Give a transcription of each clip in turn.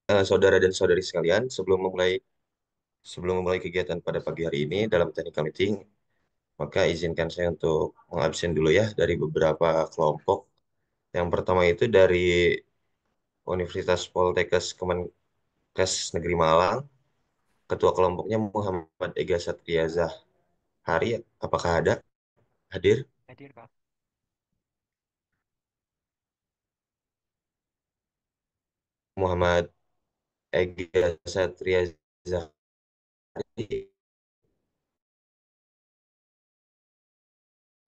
saudara dan saudari sekalian, sebelum memulai kegiatan pada pagi hari ini dalam technical meeting, maka izinkan saya untuk mengabsen dulu ya dari beberapa kelompok. Yang pertama itu dari Universitas Poltekkes Kemenkes Negeri Malang, ketua kelompoknya Muhammad Ega Satria Zahari. Apakah ada hadir? Hadir, Pak. Muhammad Ega Satria Zahari,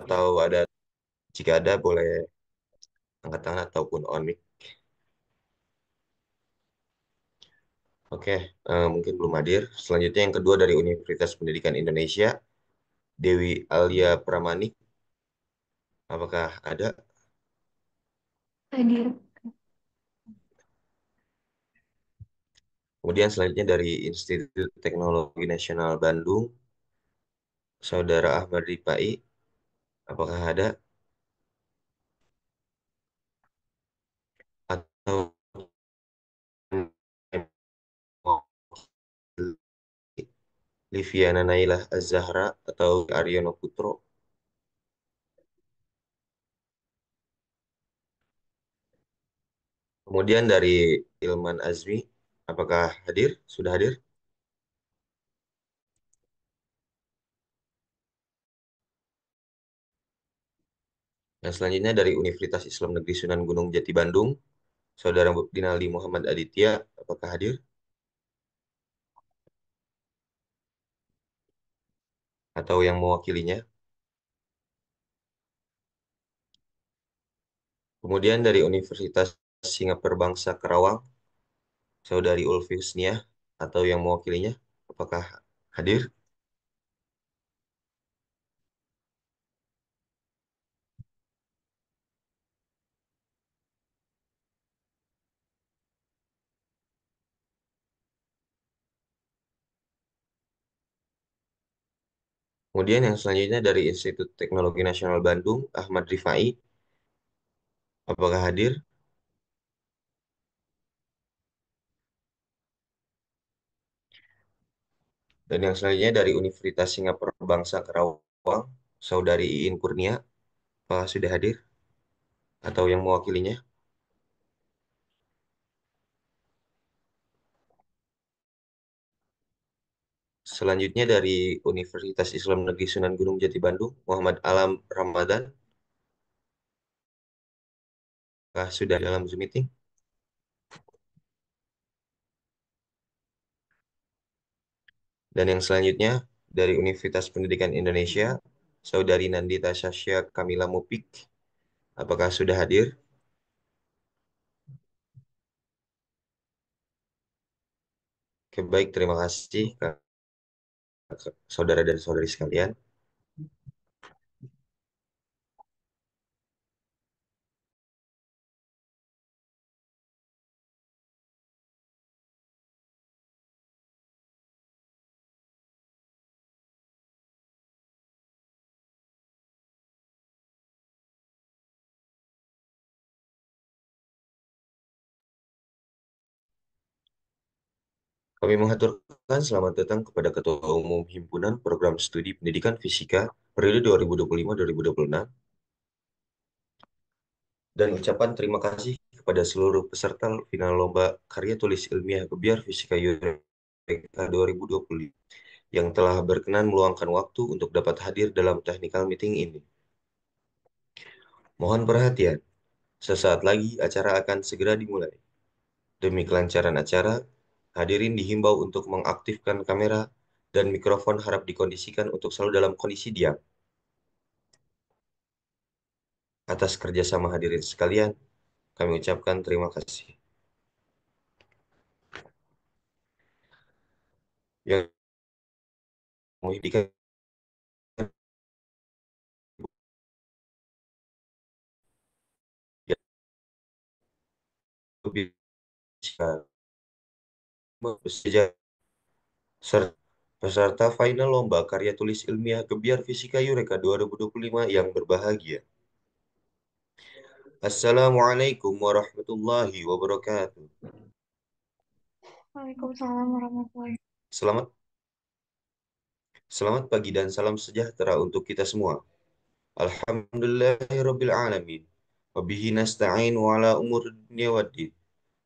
atau ada, jika ada boleh angkat tangan ataupun on mic. Oke, mungkin belum hadir. Selanjutnya yang kedua dari Universitas Pendidikan Indonesia, Dewi Alia Pramanik. Apakah ada? Hadir. Kemudian selanjutnya dari Institut Teknologi Nasional Bandung, Saudara Ahmad Rifai. Apakah ada? Atau Liviana Nailah Az-Zahra atau Aryono Putro. Kemudian dari Ilman Azmi, apakah hadir? Sudah hadir? Dan selanjutnya dari Universitas Islam Negeri Sunan Gunung Jati Bandung, Saudara Dinaldi Muhammad Aditya, apakah hadir? Atau yang mewakilinya? Kemudian dari Universitas Singapura Bangsa Kerawang, Saudari Ulfi Husniah, atau yang mewakilinya, apakah hadir? Kemudian yang selanjutnya dari Institut Teknologi Nasional Bandung, Ahmad Rifai, apakah hadir? Dan yang selanjutnya dari Universitas Singapura Bangsa Kerawang, Saudari Iin Kurnia, apakah sudah hadir? Atau yang mewakilinya? Selanjutnya dari Universitas Islam Negeri Sunan Gunung Jati Bandung, Muhammad Alam Ramadan, apakah sudah dalam Zoom meeting? Dan yang selanjutnya dari Universitas Pendidikan Indonesia, Saudari Nandita Sasya Kamila Mupik, apakah sudah hadir? Oke, baik, terima kasih saudara dan saudari sekalian. Kami mengaturkan selamat datang kepada Ketua Umum Himpunan Program Studi Pendidikan Fisika periode 2025-2026 dan ucapan terima kasih kepada seluruh peserta final Lomba Karya Tulis Ilmiah Gebiar Fisika Eureka 2025 yang telah berkenan meluangkan waktu untuk dapat hadir dalam technical meeting ini. Mohon perhatian, sesaat lagi acara akan segera dimulai. Demi kelancaran acara, hadirin dihimbau untuk mengaktifkan kamera dan mikrofon harap dikondisikan untuk selalu dalam kondisi diam. Atas kerjasama hadirin sekalian, kami ucapkan terima kasih. Yang menghidupkan peserta final Lomba Karya Tulis Ilmiah Gebiar Fisika Eureka 2025 yang berbahagia. Assalamualaikum warahmatullahi wabarakatuh. Waalaikumsalam warahmatullahi Selamat Selamat pagi dan salam sejahtera untuk kita semua. Alhamdulillahirabbil alamin. Wa bihi nasta'inu ala umuri dunya waddin.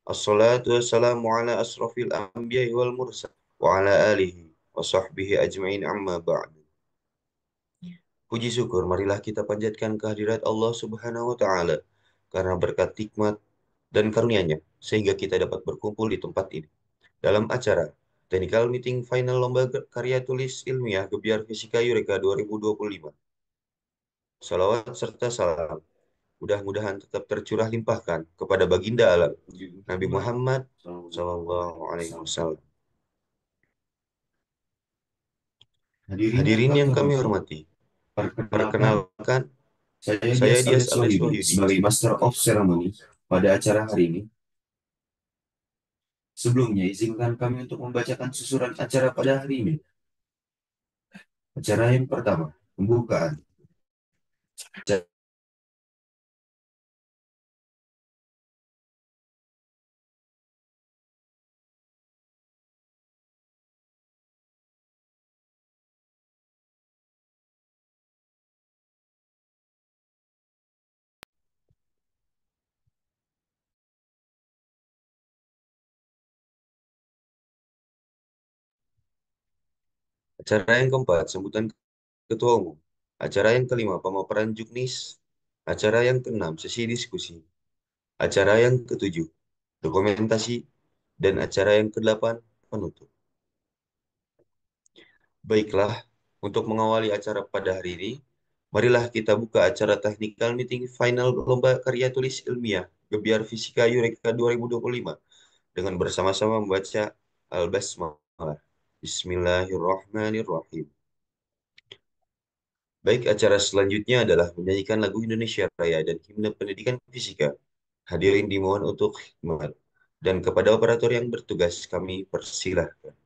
Assalatu wassalamu ala asrafil anbiya'i wal mursal wa ala alihi wa sahbihi ajma'in amma ba'du. Puji syukur marilah kita panjatkan kehadirat Allah Subhanahu wa taala karena berkat nikmat dan karunia-Nya sehingga kita dapat berkumpul di tempat ini dalam acara Technical Meeting Final Lomba Karya Tulis Ilmiah Gebiar Fisika Eureka 2025. Salawat serta salam mudah-mudahan tetap tercurah limpahkan kepada baginda alam Nabi Muhammad Sallallahu Alaihi Wasallam. Hadirin yang kami hormati, Perkenalkan, perkenalkan saya saya Dias Dias alias alias Wahyudi Wahyudi. sebagai Master of Ceremony pada acara hari ini. Sebelumnya, izinkan kami untuk membacakan susunan acara pada hari ini. Acara yang pertama, pembukaan. Acara yang keempat, sambutan ketua umum. Acara yang kelima, pemaparan juknis. Acara yang keenam, sesi diskusi. Acara yang ketujuh, dokumentasi. Dan acara yang kedelapan, penutup. Baiklah, untuk mengawali acara pada hari ini, marilah kita buka acara Technical Meeting Final Lomba Karya Tulis Ilmiah Gebiar Fisika Eureka 2025 dengan bersama-sama membaca Al-Basmalah. Bismillahirrahmanirrahim. Baik, acara selanjutnya adalah menyanyikan lagu Indonesia Raya dan Himne Pendidikan Fisika. Hadirin dimohon untuk khidmat. Dan kepada operator yang bertugas kami persilahkan.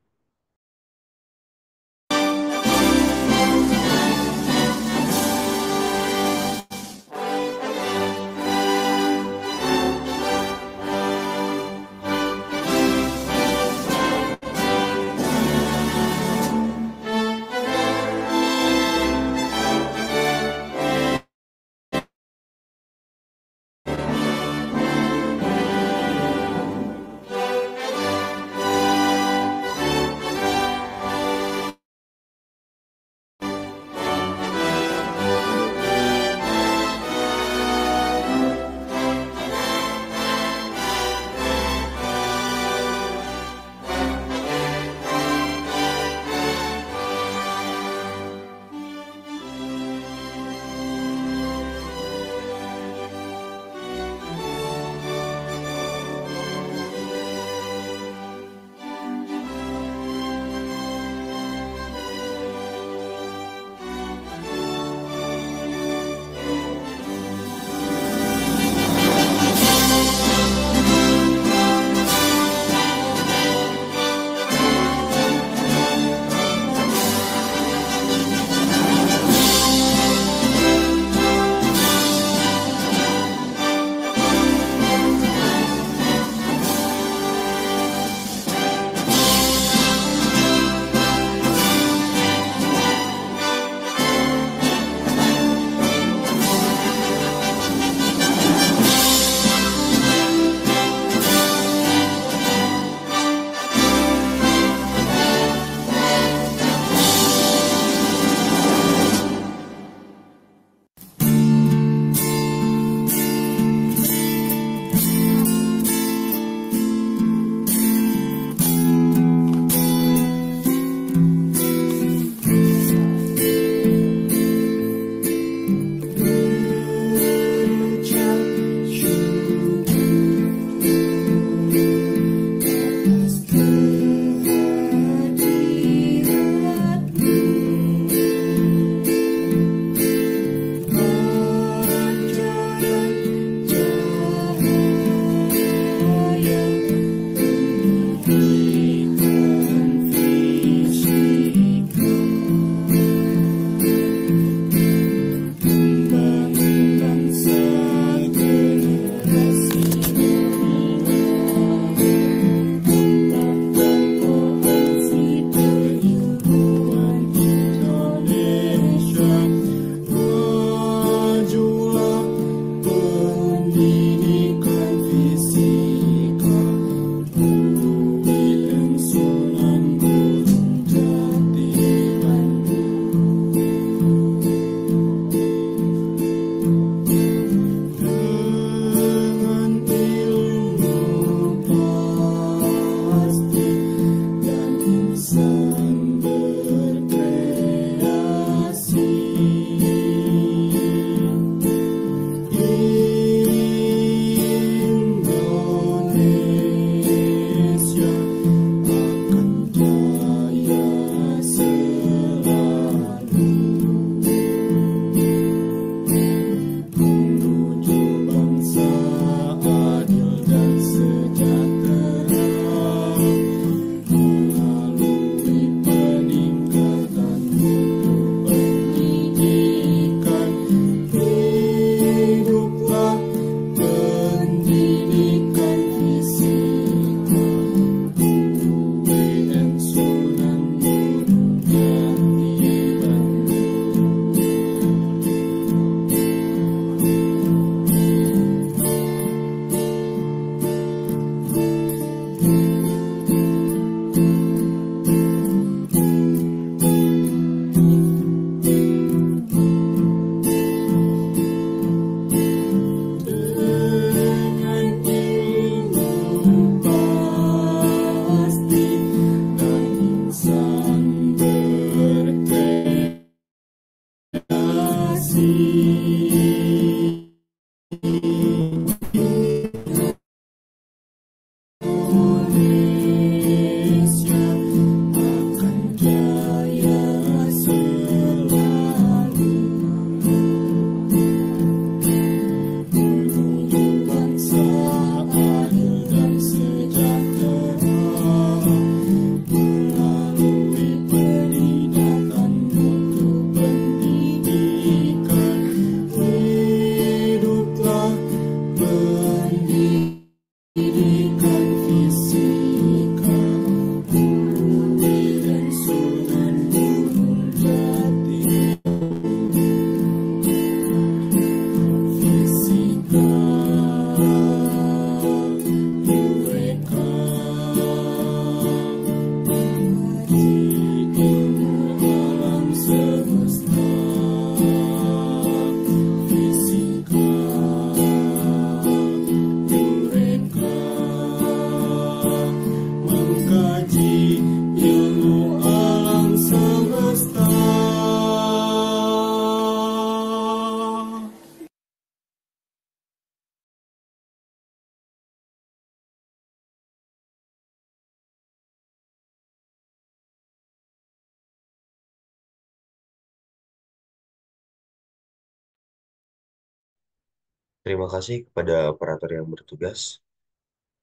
Terima kasih kepada operator yang bertugas.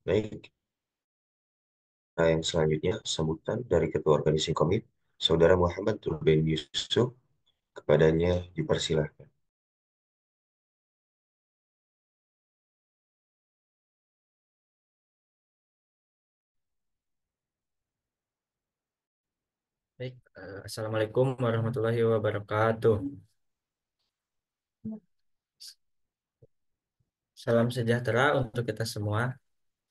Baik, nah, yang selanjutnya sambutan dari Ketua Organisasi Komit, Saudara Muhammad Turben Yusuf, kepadanya dipersilahkan. Baik, Assalamualaikum warahmatullahi wabarakatuh. Salam sejahtera untuk kita semua.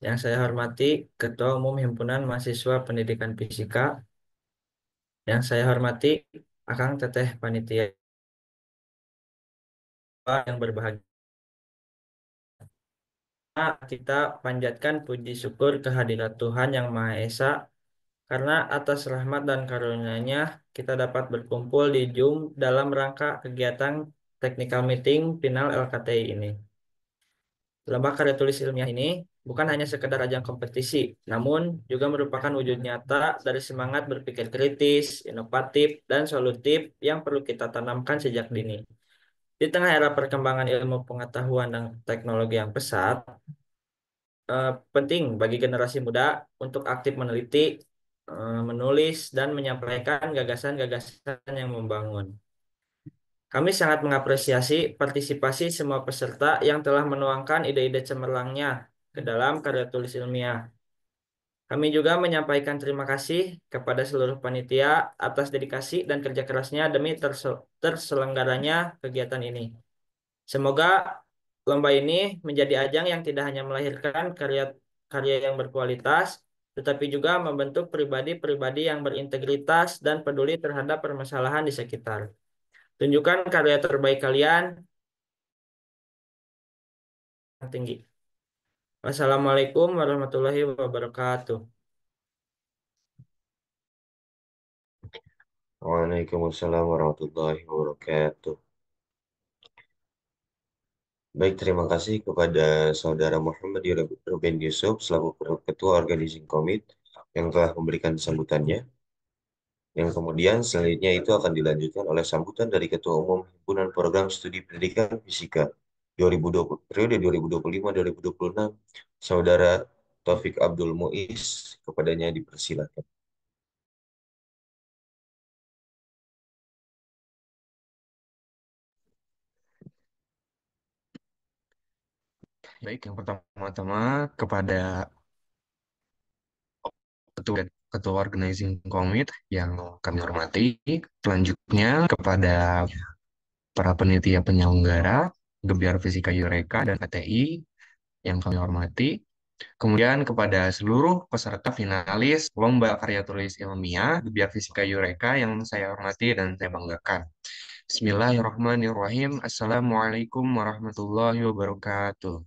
Yang saya hormati Ketua Umum Himpunan Mahasiswa Pendidikan Fisika. Yang saya hormati Akang Teteh Panitia yang berbahagia. Kita panjatkan puji syukur kehadirat Tuhan Yang Maha Esa karena atas rahmat dan karunia-Nya kita dapat berkumpul di Zoom dalam rangka kegiatan technical meeting final LKTI ini. Lomba karya tulis ilmiah ini bukan hanya sekedar ajang kompetisi, namun juga merupakan wujud nyata dari semangat berpikir kritis, inovatif, dan solutif yang perlu kita tanamkan sejak dini. Di tengah era perkembangan ilmu pengetahuan dan teknologi yang pesat, penting bagi generasi muda untuk aktif meneliti, menulis, dan menyampaikan gagasan-gagasan yang membangun. Kami sangat mengapresiasi partisipasi semua peserta yang telah menuangkan ide-ide cemerlangnya ke dalam karya tulis ilmiah. Kami juga menyampaikan terima kasih kepada seluruh panitia atas dedikasi dan kerja kerasnya demi terselenggaranya kegiatan ini. Semoga lomba ini menjadi ajang yang tidak hanya melahirkan karya-karya yang berkualitas, tetapi juga membentuk pribadi-pribadi yang berintegritas dan peduli terhadap permasalahan di sekitar. Tunjukkan karya terbaik kalian yang tinggi. Wassalamualaikum warahmatullahi wabarakatuh. Waalaikumsalam warahmatullahi wabarakatuh. Baik, terima kasih kepada Saudara Muhammad Ruben Yusuf selaku Ketua Organizing Komit yang telah memberikan sambutannya. Yang kemudian selanjutnya itu akan dilanjutkan oleh sambutan dari Ketua Umum Himpunan Program Studi Pendidikan Fisika 2020, periode 2025-2026, Saudara Taufik Abdul Muiz, kepadanya dipersilakan. Baik, yang pertama-tama kepada Ketua Organizing Committee yang kami hormati, selanjutnya kepada para penitia penyelenggara, Gebiar Fisika Eureka dan PTI yang kami hormati, kemudian kepada seluruh peserta finalis Lomba Karya Tulis Ilmiah Gebiar Fisika Eureka yang saya hormati dan saya banggakan. Bismillahirrahmanirrahim. Assalamualaikum warahmatullahi wabarakatuh.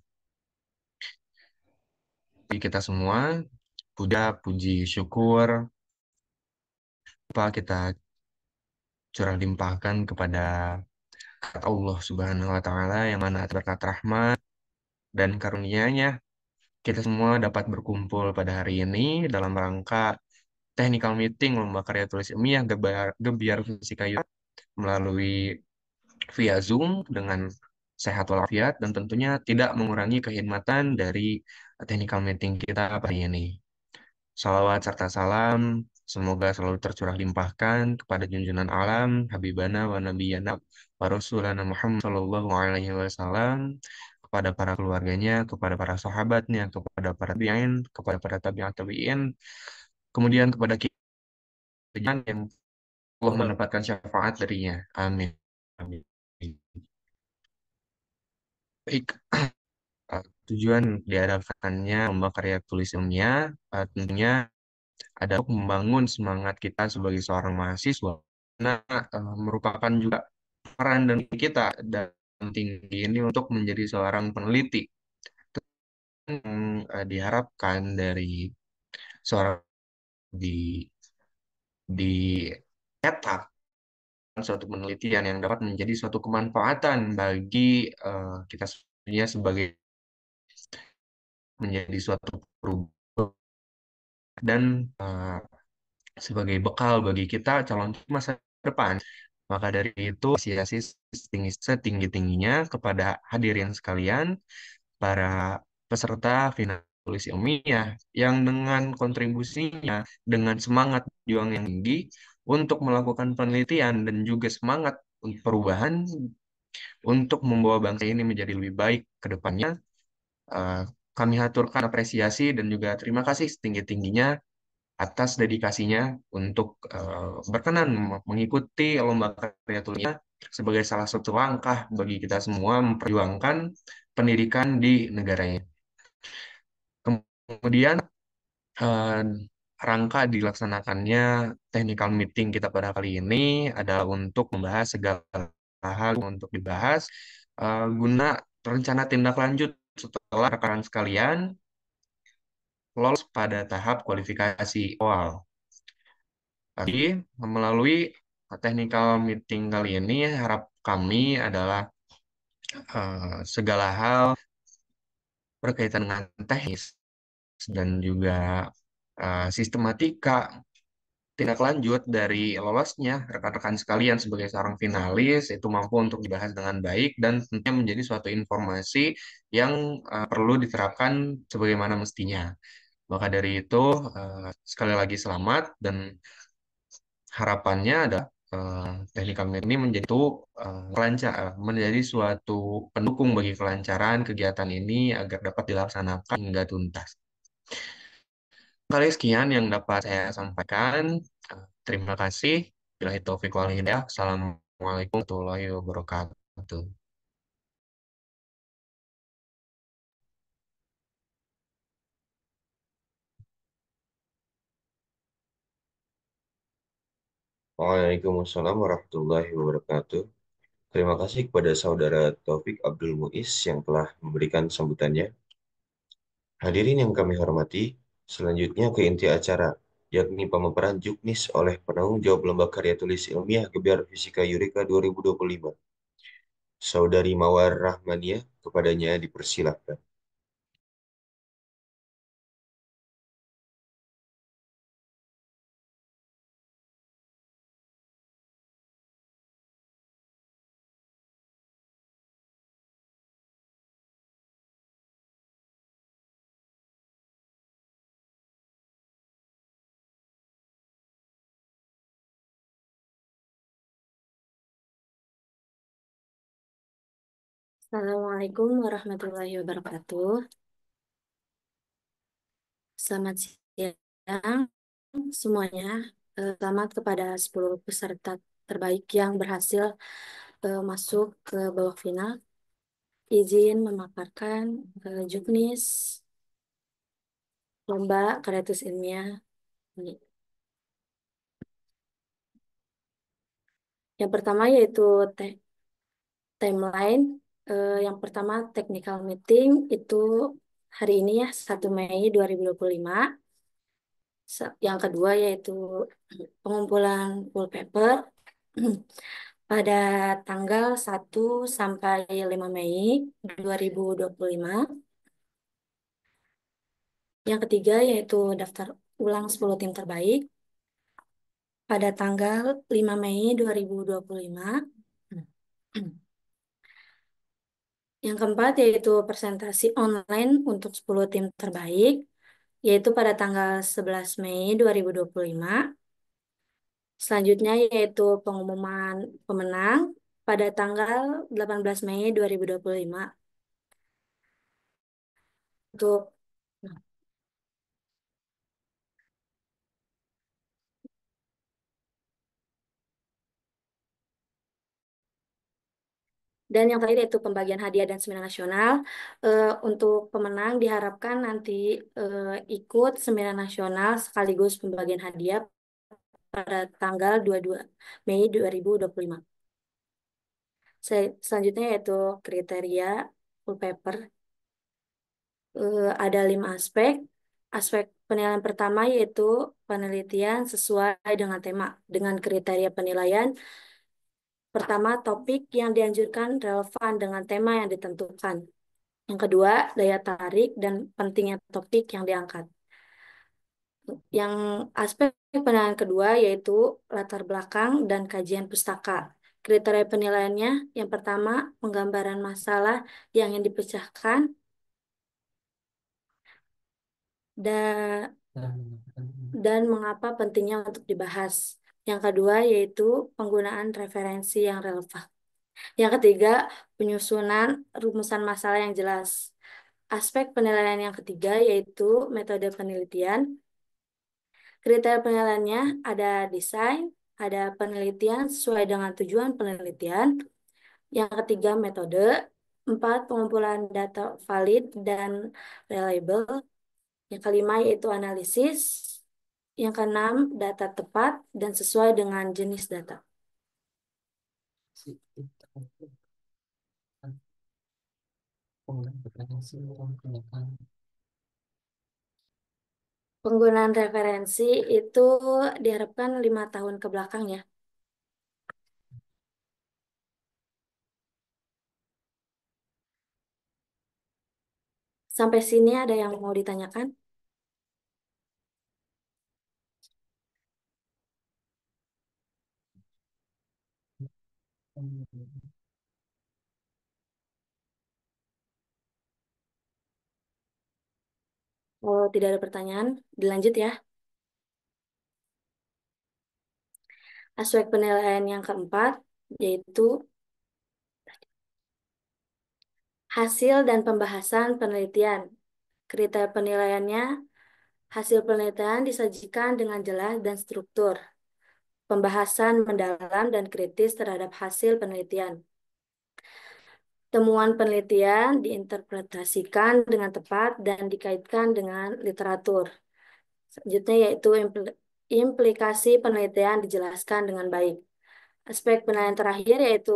Bagi kita semua, puji syukur apa kita curah limpahkan kepada Allah Subhanahu wa Ta'ala yang mana atas berkat rahmat dan karunia-Nya kita semua dapat berkumpul pada hari ini dalam rangka technical meeting Lomba Karya Tulis Ilmiah Gebiar Fisika melalui via Zoom dengan sehat walafiat dan tentunya tidak mengurangi kehormatan dari technical meeting kita hari ini. Salawat serta salam semoga selalu tercurah limpahkan kepada junjungan alam Habibana wa Nabiyana wa Rasulana Muhammad Sallallahu Alaihi Wasallam, kepada para keluarganya, kepada para sahabatnya, kepada para tabi'in, kepada para tabi'at tabi'in, kemudian kepada kita yang Allah menempatkan syafaat darinya. Amin. Amin. Baik, tujuan diadakannya lomba karya tulis ilmiah tentunya ada untuk membangun semangat kita sebagai seorang mahasiswa. Nah, merupakan juga peran dan kita dan tinggi ini untuk menjadi seorang peneliti yang diharapkan dari seorang di cetak suatu penelitian yang dapat menjadi suatu kemanfaatan bagi kita sebagai menjadi suatu perubahan dan sebagai bekal bagi kita calon masa depan. Maka dari itu, apresiasi setinggi-tingginya kepada hadirin sekalian, para peserta final tulis ilmiah yang dengan kontribusinya, dengan semangat juang yang tinggi untuk melakukan penelitian dan juga semangat untuk perubahan untuk membawa bangsa ini menjadi lebih baik ke depannya. eh, Kami haturkan apresiasi dan juga terima kasih setinggi-tingginya atas dedikasinya untuk berkenan mengikuti lomba karya tulisnya sebagai salah satu langkah bagi kita semua memperjuangkan pendidikan di negaranya. Kemudian eh, rangka dilaksanakannya technical meeting kita pada kali ini adalah untuk membahas segala hal untuk dibahas guna rencana tindak lanjut setelah rekan sekalian lolos pada tahap kualifikasi awal. Tadi melalui technical meeting kali ini harap kami adalah segala hal berkaitan dengan teknis dan juga sistematika tindak lanjut dari lolosnya rekan-rekan sekalian sebagai seorang finalis itu mampu untuk dibahas dengan baik dan tentunya menjadi suatu informasi yang perlu diterapkan sebagaimana mestinya. Maka dari itu, sekali lagi selamat dan harapannya ada technical meeting ini menjadi menjadi suatu pendukung bagi kelancaran kegiatan ini agar dapat dilaksanakan hingga tuntas. Kali sekian yang dapat saya sampaikan. Terima kasih. Bila taufik wal hidayah. Assalamualaikum warahmatullahi wabarakatuh. Waalaikumsalam warahmatullahi wabarakatuh. Terima kasih kepada Saudara Taufik Abdul Muiz yang telah memberikan sambutannya. Hadirin yang kami hormati, selanjutnya ke inti acara, yakni pemaparan juknis oleh penanggung jawab Lomba Karya Tulis Ilmiah Gebiar Fisika Eureka 2025. Saudari Mawar Rahmania, kepadanya dipersilahkan. Assalamualaikum warahmatullahi wabarakatuh. Selamat siang semuanya. Selamat kepada 10 peserta terbaik yang berhasil masuk ke babak final. Izin memaparkan juknis lomba karya tulis ilmiah ini. Yang pertama yaitu timeline. Yang pertama technical meeting itu hari ini ya 1 Mei 2025. Yang kedua yaitu pengumpulan wallpaper pada tanggal 1 sampai 5 Mei 2025. Yang ketiga yaitu daftar ulang 10 tim terbaik pada tanggal 5 Mei 2025. Yang keempat yaitu presentasi online untuk 10 tim terbaik yaitu pada tanggal 11 Mei 2025. Selanjutnya yaitu pengumuman pemenang pada tanggal 18 Mei 2025. Untuk dan yang terakhir yaitu pembagian hadiah dan seminar nasional. Untuk pemenang diharapkan nanti ikut seminar nasional sekaligus pembagian hadiah pada tanggal 22 Mei 2025. Selanjutnya yaitu kriteria full paper. Ada 5 aspek. Aspek penilaian pertama yaitu penelitian sesuai dengan tema. Dengan kriteria penilaian, pertama, topik yang dianjurkan relevan dengan tema yang ditentukan. Yang kedua, daya tarik dan pentingnya topik yang diangkat. Yang aspek penilaian kedua yaitu latar belakang dan kajian pustaka. Kriteria penilaiannya yang pertama, penggambaran masalah yang ingin dipecahkan dan, dan mengapa pentingnya untuk dibahas. Yang kedua yaitu penggunaan referensi yang relevan. Yang ketiga, penyusunan rumusan masalah yang jelas. Aspek penilaian yang ketiga yaitu metode penelitian. Kriteria penilaiannya ada desain, ada penelitian sesuai dengan tujuan penelitian. Yang ketiga, metode. Empat, pengumpulan data valid dan reliable. Yang kelima yaitu analisis. Yang keenam, data tepat dan sesuai dengan jenis data. Penggunaan referensi itu diharapkan 5 tahun ke belakang ya. Sampai sini ada yang mau ditanyakan? Oh, tidak ada pertanyaan. Dilanjut ya. Aspek penilaian yang keempat yaitu hasil dan pembahasan penelitian. Kriteria penilaiannya, hasil penelitian disajikan dengan jelas dan struktur. Pembahasan mendalam dan kritis terhadap hasil penelitian. Temuan penelitian diinterpretasikan dengan tepat dan dikaitkan dengan literatur. Selanjutnya yaitu implikasi penelitian dijelaskan dengan baik. Aspek penilaian terakhir yaitu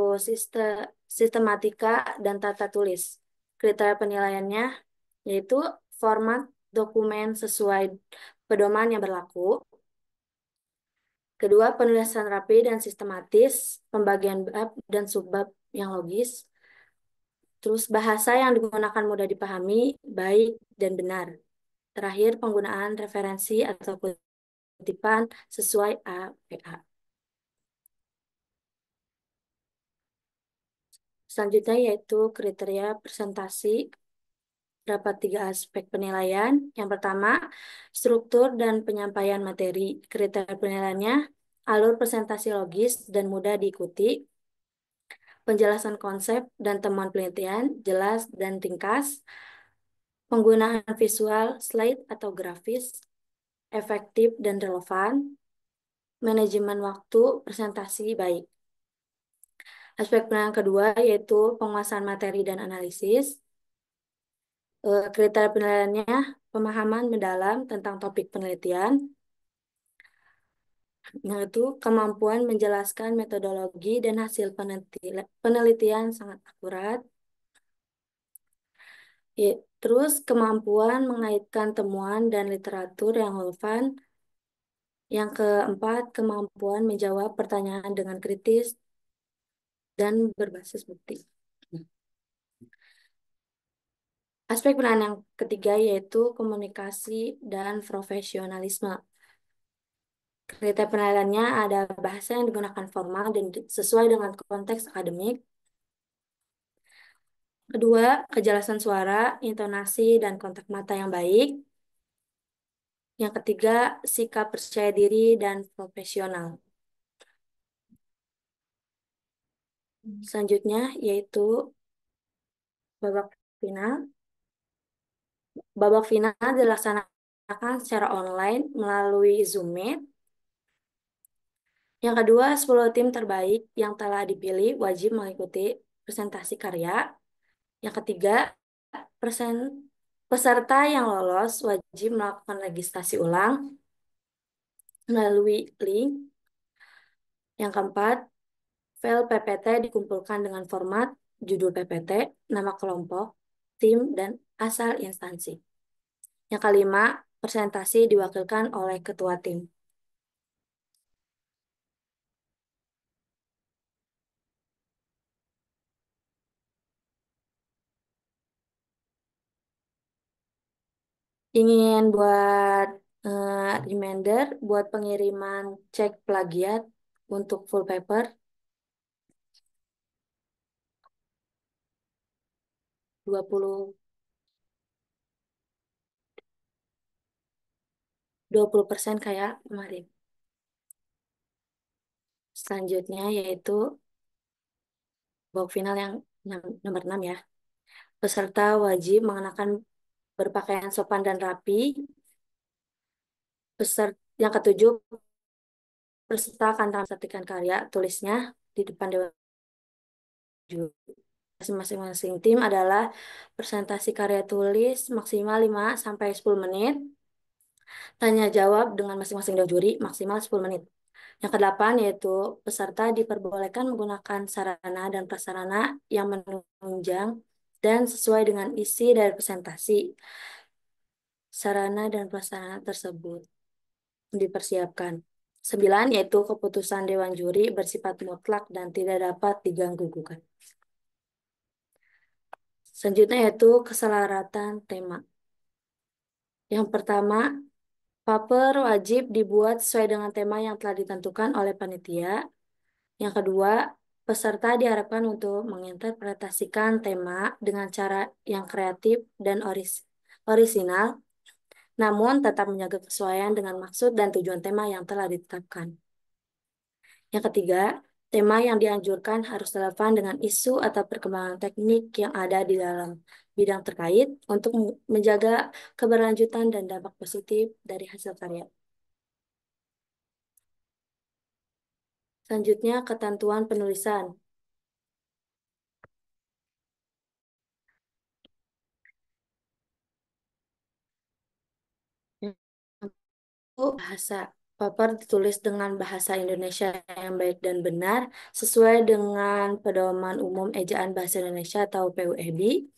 sistematika dan tata tulis. Kriteria penilaiannya yaitu format dokumen sesuai pedoman yang berlaku. Kedua, penulisan rapi dan sistematis, pembagian bab dan subbab yang logis. Terus bahasa yang digunakan mudah dipahami, baik dan benar. Terakhir, penggunaan referensi atau kutipan sesuai APA. Selanjutnya yaitu kriteria presentasi. Dapat 3 aspek penilaian. Yang pertama, struktur dan penyampaian materi. Kriteria penilaiannya, alur presentasi logis dan mudah diikuti. Penjelasan konsep dan temuan penelitian, jelas dan ringkas. Penggunaan visual, slide atau grafis, efektif dan relevan. Manajemen waktu presentasi baik. Aspek penilaian kedua yaitu penguasaan materi dan analisis. Kriteria penilaiannya, pemahaman mendalam tentang topik penelitian, yaitu kemampuan menjelaskan metodologi dan hasil penelitian sangat akurat. Terus kemampuan mengaitkan temuan dan literatur yang relevan. Yang keempat, kemampuan menjawab pertanyaan dengan kritis dan berbasis bukti. Aspek penilaian yang ketiga yaitu komunikasi dan profesionalisme. Kriteria penilaiannya ada bahasa yang digunakan formal dan sesuai dengan konteks akademik. Kedua, kejelasan suara, intonasi, dan kontak mata yang baik. Yang ketiga, sikap percaya diri dan profesional. Selanjutnya yaitu babak final. Babak final dilaksanakan secara online melalui Zoom Meet. Yang kedua, 10 tim terbaik yang telah dipilih wajib mengikuti presentasi karya. Yang ketiga, peserta yang lolos wajib melakukan registrasi ulang melalui link. Yang keempat, file PPT dikumpulkan dengan format judul PPT, nama kelompok, tim, dan asal instansi. Yang kelima, presentasi diwakilkan oleh ketua tim. Ingin buat Reminder buat pengiriman cek plagiat untuk full paper 20% kayak kemarin. Selanjutnya yaitu bab final yang nomor 6 ya. Peserta wajib mengenakan berpakaian sopan dan rapi. Yang ketujuh, peserta akan tampilkan karya tulisnya di depan dewan juri. Masing-masing tim adalah presentasi karya tulis maksimal 5 sampai 10 menit. Tanya jawab dengan masing-masing dewan juri maksimal 10 menit. Yang kedelapan yaitu peserta diperbolehkan menggunakan sarana dan prasarana yang menunjang dan sesuai dengan isi dari presentasi. Sarana dan prasarana tersebut dipersiapkan. 9 yaitu keputusan Dewan Juri bersifat mutlak dan tidak dapat diganggu-gugat. Selanjutnya yaitu keselaratan tema. Yang pertama, paper wajib dibuat sesuai dengan tema yang telah ditentukan oleh panitia. Yang kedua, peserta diharapkan untuk menginterpretasikan tema dengan cara yang kreatif dan orisinal, namun tetap menjaga kesesuaian dengan maksud dan tujuan tema yang telah ditetapkan. Yang ketiga, tema yang dianjurkan harus relevan dengan isu atau perkembangan teknik yang ada di dalam bidang terkait untuk menjaga keberlanjutan dan dampak positif dari hasil karya. Selanjutnya, ketentuan penulisan. Bahasa paper ditulis dengan bahasa Indonesia yang baik dan benar sesuai dengan Pedoman Umum Ejaan Bahasa Indonesia atau PUEB.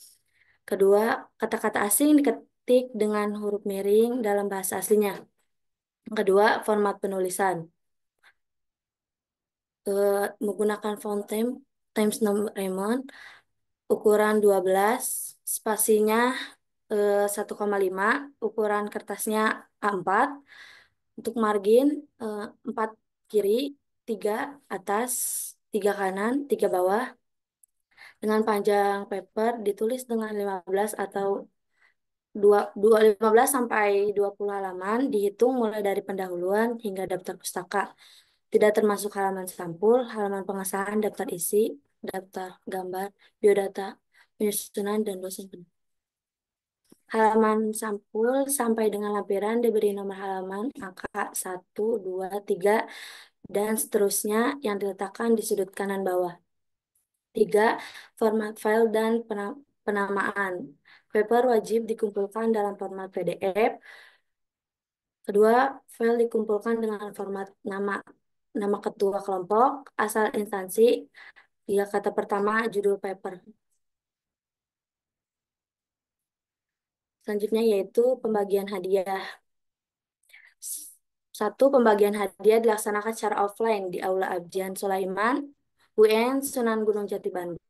Kedua, kata-kata asing diketik dengan huruf miring dalam bahasa aslinya. Yang kedua, format penulisan. Menggunakan font Times New Roman ukuran 12, spasinya 1,5, ukuran kertasnya A4. Untuk margin 4 kiri, 3 atas, 3 kanan, 3 bawah. Dengan panjang paper ditulis dengan 15 atau 15 sampai 20 halaman dihitung mulai dari pendahuluan hingga daftar pustaka. Tidak termasuk halaman sampul, halaman pengesahan, daftar isi, daftar gambar, biodata, penyusunan, dan dosen penulis. Halaman sampul sampai dengan lampiran diberi nomor halaman, angka 1, 2, 3, dan seterusnya yang diletakkan di sudut kanan bawah. 3. Format file dan penamaan. Paper wajib dikumpulkan dalam format PDF. Kedua, file dikumpulkan dengan format nama ketua kelompok, asal instansi, 3 kata pertama, judul paper. Selanjutnya yaitu pembagian hadiah. 1. Pembagian hadiah dilaksanakan secara offline di Aula Abdian Sulaiman, UN Sunan Gunung Jati Bandung.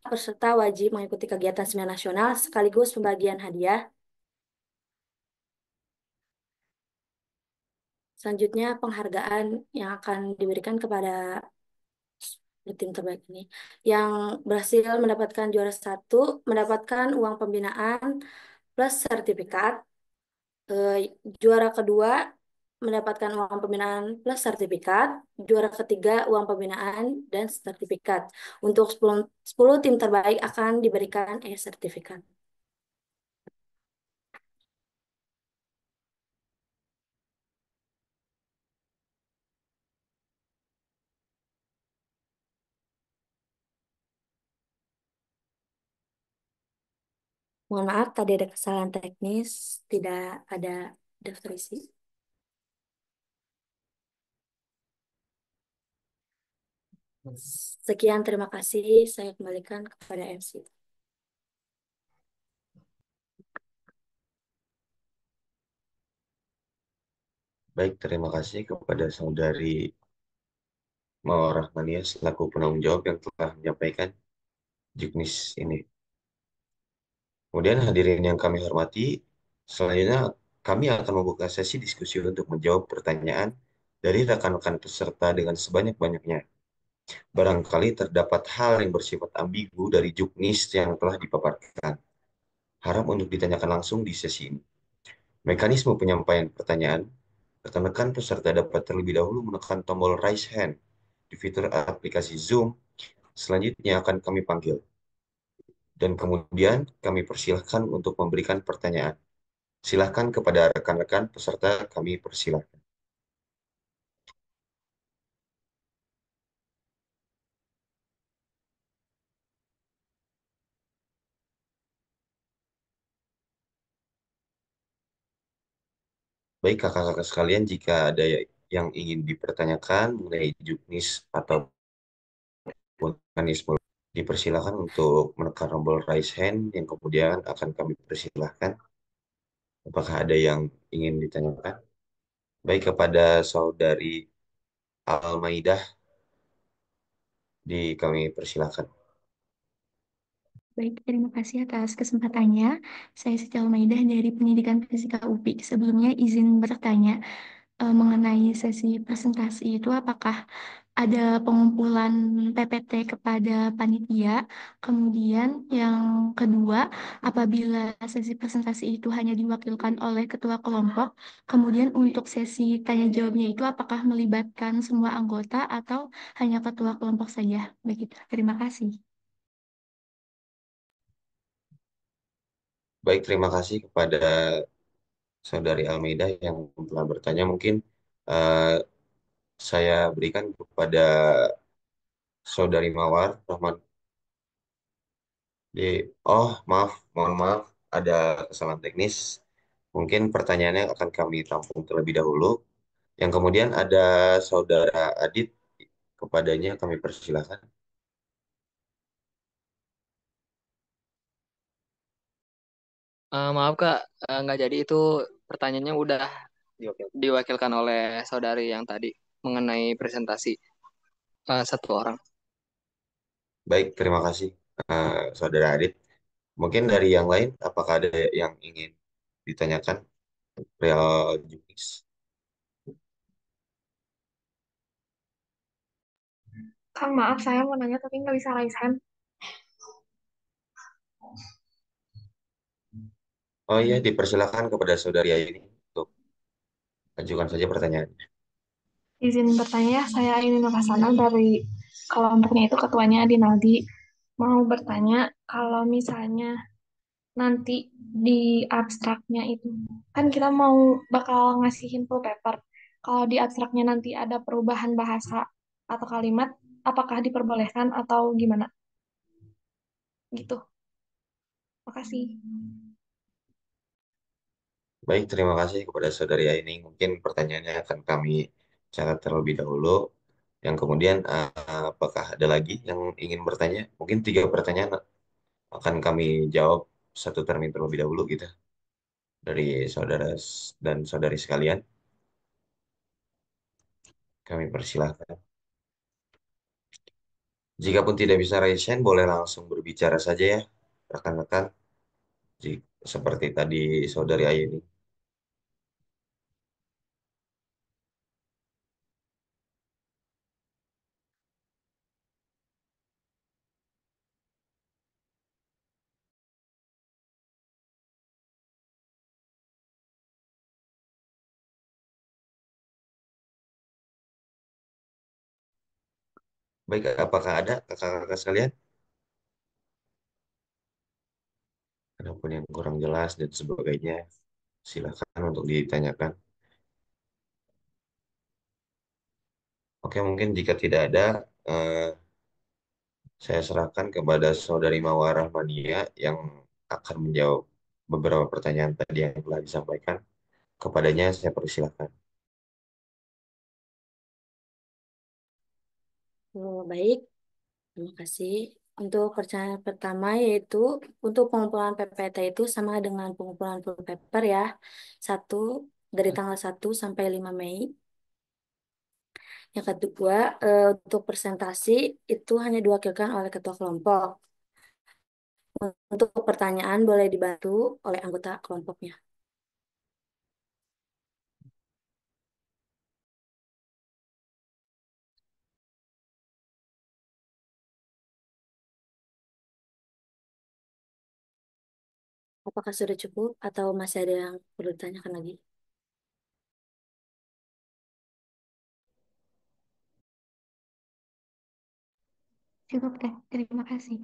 Peserta wajib mengikuti kegiatan seminar nasional sekaligus pembagian hadiah. Selanjutnya penghargaan yang akan diberikan kepada tim terbaik ini. Yang berhasil mendapatkan juara 1 mendapatkan uang pembinaan plus sertifikat. Juara kedua mendapatkan uang pembinaan plus sertifikat. Juara ketiga uang pembinaan dan sertifikat. Untuk 10 tim terbaik akan diberikan sertifikat. Mohon maaf, tadi ada kesalahan teknis, tidak ada daftar isi. Sekian, terima kasih. Saya kembalikan kepada MC. Baik, terima kasih kepada Saudari Mawar Rahmania selaku penanggung jawab yang telah menyampaikan juknis ini. Kemudian hadirin yang kami hormati, selanjutnya Kami akan membuka sesi diskusi untuk menjawab pertanyaan dari rekan-rekan peserta dengan sebanyak-banyaknya. Barangkali terdapat hal yang bersifat ambigu dari juknis yang telah dipaparkan. Harap untuk ditanyakan langsung di sesi ini. Mekanisme penyampaian pertanyaan, rekan-rekan peserta dapat terlebih dahulu menekan tombol raise hand di fitur aplikasi Zoom. Selanjutnya akan kami panggil. Dan kemudian kami persilahkan untuk memberikan pertanyaan. Silahkan kepada rekan-rekan peserta kami persilahkan. Baik kakak-kakak sekalian, jika ada yang ingin dipertanyakan mengenai juknis atau mekanisme, dipersilakan untuk menekan tombol raise hand yang kemudian akan kami persilahkan. Apakah ada yang ingin ditanyakan? Baik kepada saudari Al-Maidah, kami persilahkan. Baik, terima kasih atas kesempatannya. Saya Siti Almaidah dari Pendidikan Fisika UPI. Sebelumnya izin bertanya mengenai sesi presentasi itu apakah ada pengumpulan PPT kepada panitia? Kemudian yang kedua, apabila sesi presentasi itu hanya diwakilkan oleh ketua kelompok, kemudian untuk sesi tanya jawabnya itu apakah melibatkan semua anggota atau hanya ketua kelompok saja? Begitu. Terima kasih. Baik, terima kasih kepada saudari Almeida yang telah bertanya. Mungkin eh, saya berikan kepada saudari Mawar Rahman. Di, oh, maaf, mohon maaf, ada kesalahan teknis. Mungkin pertanyaannya akan kami tampung terlebih dahulu. Yang kemudian ada saudara Adit, kepadanya kami persilahkan. Maaf Kak, nggak jadi itu pertanyaannya udah diwakilkan oleh saudari yang tadi mengenai presentasi satu orang. Baik, terima kasih saudara Adit. Mungkin dari yang lain, apakah ada yang ingin ditanyakan real juknis? Kang, maaf saya mau nanya tapi nggak bisa raise hand. Oh iya, dipersilakan kepada saudari Aini untuk ajukan saja pertanyaannya. Izin bertanya ya, saya ini Nurhasana dari kelompoknya itu ketuanya Adinaldi. Mau bertanya kalau misalnya nanti di abstraknya itu, kan kita mau bakal ngasihin full paper. Kalau di abstraknya nanti ada perubahan bahasa atau kalimat, apakah diperbolehkan atau gimana? Gitu. Makasih. Baik, terima kasih kepada saudari Aini. Mungkin pertanyaannya akan kami catat terlebih dahulu. Yang kemudian, apakah ada lagi yang ingin bertanya? Mungkin 3 pertanyaan akan kami jawab satu termin terlebih dahulu gitu dari saudara dan saudari sekalian. Kami persilahkan. Jikapun tidak bisa raise hand, boleh langsung berbicara saja ya, rekan-rekan. Seperti tadi saudari Aini. Baik, apakah ada kakak-kakak sekalian? Adapun yang kurang jelas dan sebagainya, silakan untuk ditanyakan. Oke, mungkin jika tidak ada, eh, saya serahkan kepada saudari Mawar Rahmania yang akan menjawab beberapa pertanyaan tadi yang telah disampaikan. Kepadanya saya persilahkan. Oh, baik, terima kasih. Untuk pertanyaan pertama yaitu untuk pengumpulan PPT itu sama dengan pengumpulan full paper ya. Satu dari tanggal 1 sampai 5 Mei. Yang kedua, untuk presentasi itu hanya diwakilkan oleh ketua kelompok. Untuk pertanyaan boleh dibantu oleh anggota kelompoknya. Apakah sudah cukup atau masih ada yang perlu ditanyakan lagi? Cukup teh, terima kasih.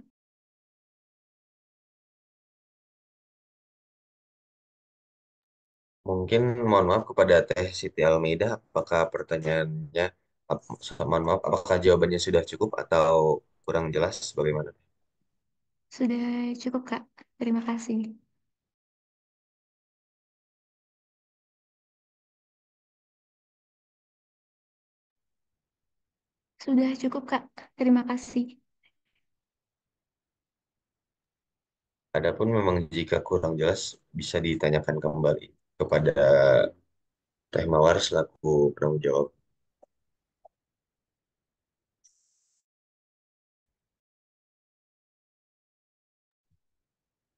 Mungkin mohon maaf kepada Teh Siti Almeida, apakah pertanyaannya, mohon maaf, apakah jawabannya sudah cukup atau kurang jelas bagaimana? Sudah cukup Kak, terima kasih. Sudah cukup Kak, terima kasih. Adapun memang jika kurang jelas bisa ditanyakan kembali kepada Teh Mawar selaku penanggung jawab.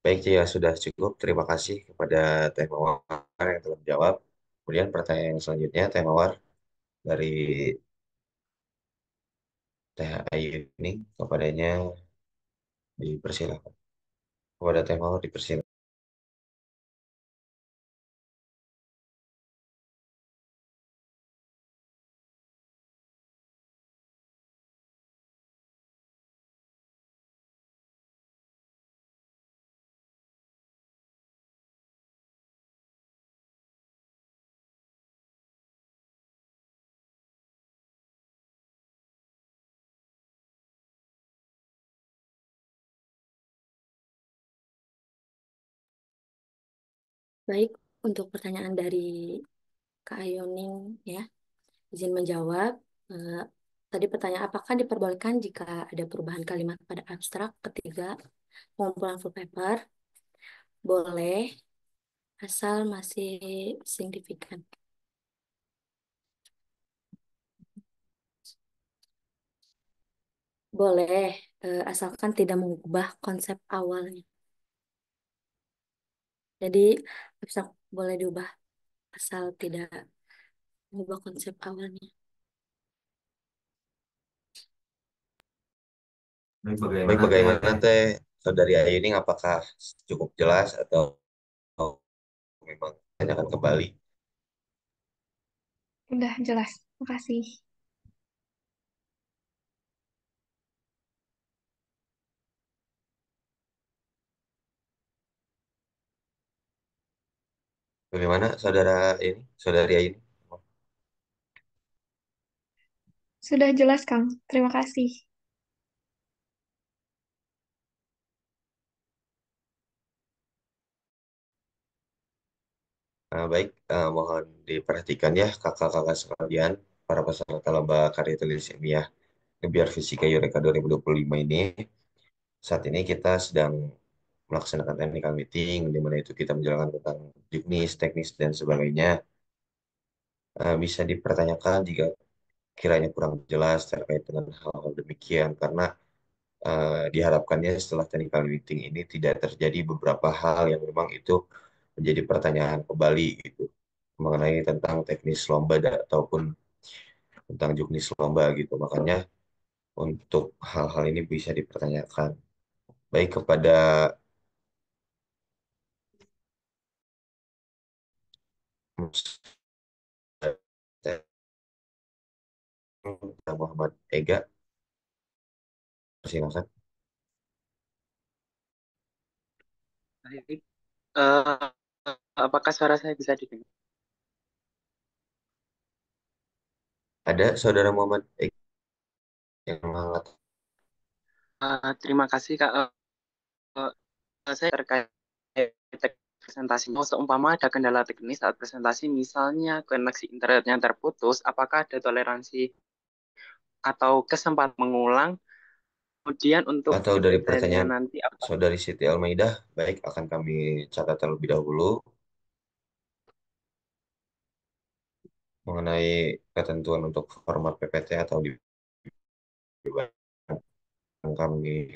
Baik, ya sudah cukup. Terima kasih kepada Teh Mawar yang telah menjawab. Kemudian pertanyaan yang selanjutnya, Teh Mawar dari Teh Ayu ini kepadanya dipersilakan. Kepada Teh Mawar dipersilakan. Baik, untuk pertanyaan dari Kak Ayoning ya, izin menjawab. Eh, Tadi pertanyaan apakah diperbolehkan jika ada perubahan kalimat pada abstrak ketiga pengumpulan full paper? Boleh, asal masih signifikan. Boleh, asalkan tidak mengubah konsep awalnya. Jadi abstrak boleh diubah asal tidak mengubah konsep awalnya. Baik, bagaimana Teh Saudari Ayu ini apakah cukup jelas atau memang tanyakan kembali? Udah jelas. Makasih. Bagaimana Saudara ini, Saudari Ayu ini? Sudah jelas, Kang. Terima kasih. Baik, mohon diperhatikan ya kakak-kakak sekalian, para peserta lomba karya tulis ilmiah Gebiar Fisika Eureka 2025 ini. Saat ini kita sedang melaksanakan technical meeting, di mana itu kita menjelaskan tentang juknis, teknis, dan sebagainya. Bisa dipertanyakan jika kiranya kurang jelas terkait dengan hal-hal demikian, karena diharapkannya setelah technical meeting ini tidak terjadi beberapa hal yang memang itu menjadi pertanyaan kembali gitu mengenai tentang teknis lomba ataupun tentang juknis lomba gitu. Makanya untuk hal-hal ini bisa dipertanyakan. Baik kepada Muhammad Ega, silakan. Baik. Apakah suara saya bisa didengar? Ada saudara Muhammad Ega yang mengatakan Terima kasih Kak. Saya terkait presentasinya. Seumpama ada kendala teknis saat presentasi, misalnya koneksi internetnya terputus, apakah ada toleransi atau kesempatan mengulang? Kemudian untuk atau dari PPT-nya pertanyaan nanti apa? saudari Siti Almaidah, baik akan kami catat terlebih dahulu mengenai ketentuan untuk format PPT atau di kami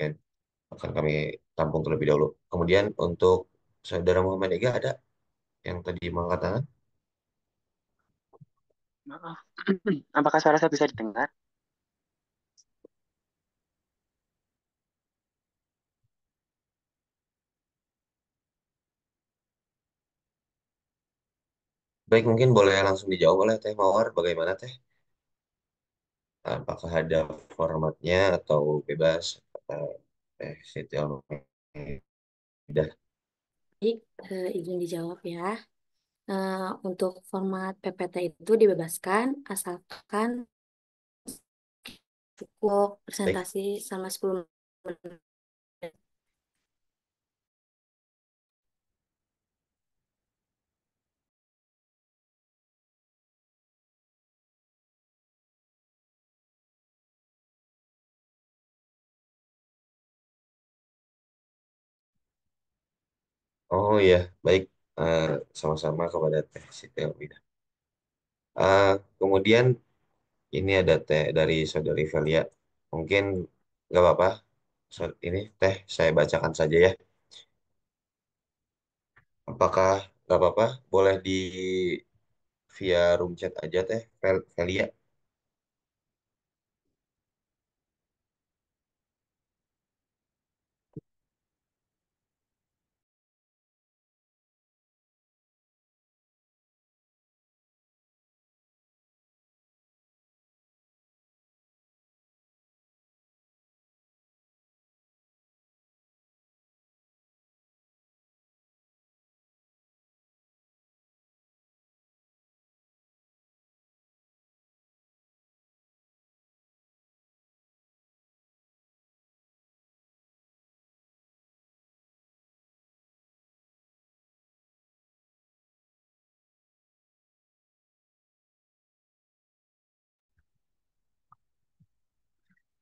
akan kami tampung terlebih dahulu. Kemudian untuk saudara Muhammad Ega ada yang tadi mengatakan Maaf. Apakah suara saya bisa didengar? Baik, mungkin boleh langsung dijawab oleh Teh Mawar. Bagaimana Teh? Apakah ada formatnya atau bebas? Kata Teh Siti Almeida. Baik, izin dijawab ya. Eh, untuk format PPT itu dibebaskan asalkan cukup Baik. presentasi selama 10 menit. Oh iya, baik. Eh, Sama-sama kepada Teh Siti Almeida. Eh, Kemudian ini ada Teh dari Saudari Velia. Mungkin nggak apa-apa. Ini Teh saya bacakan saja ya. Apakah nggak apa-apa? Boleh di via room chat aja Teh Velia.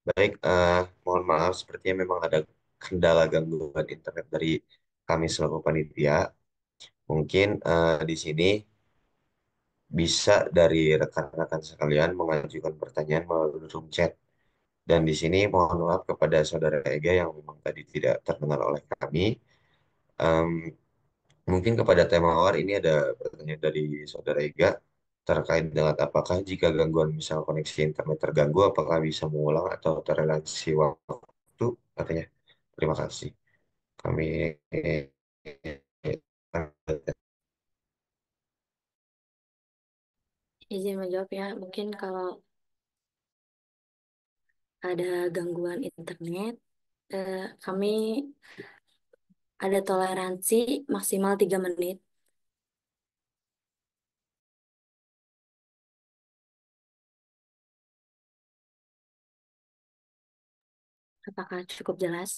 Baik, mohon maaf sepertinya memang ada kendala gangguan internet dari kami selaku panitia. Mungkin di sini bisa dari rekan-rekan sekalian mengajukan pertanyaan melalui room chat. Dan di sini mohon maaf kepada Saudara Ega yang memang tadi tidak terdengar oleh kami. Em, Mungkin kepada tema awal ini ada pertanyaan dari Saudara Ega terkait dengan apakah jika gangguan misal koneksi internet terganggu, apakah bisa mengulang atau terrelasi waktu? Katanya. Terima kasih. Kami Izin menjawab ya, mungkin kalau ada gangguan internet, kami ada toleransi maksimal 3 menit. Apakah cukup jelas?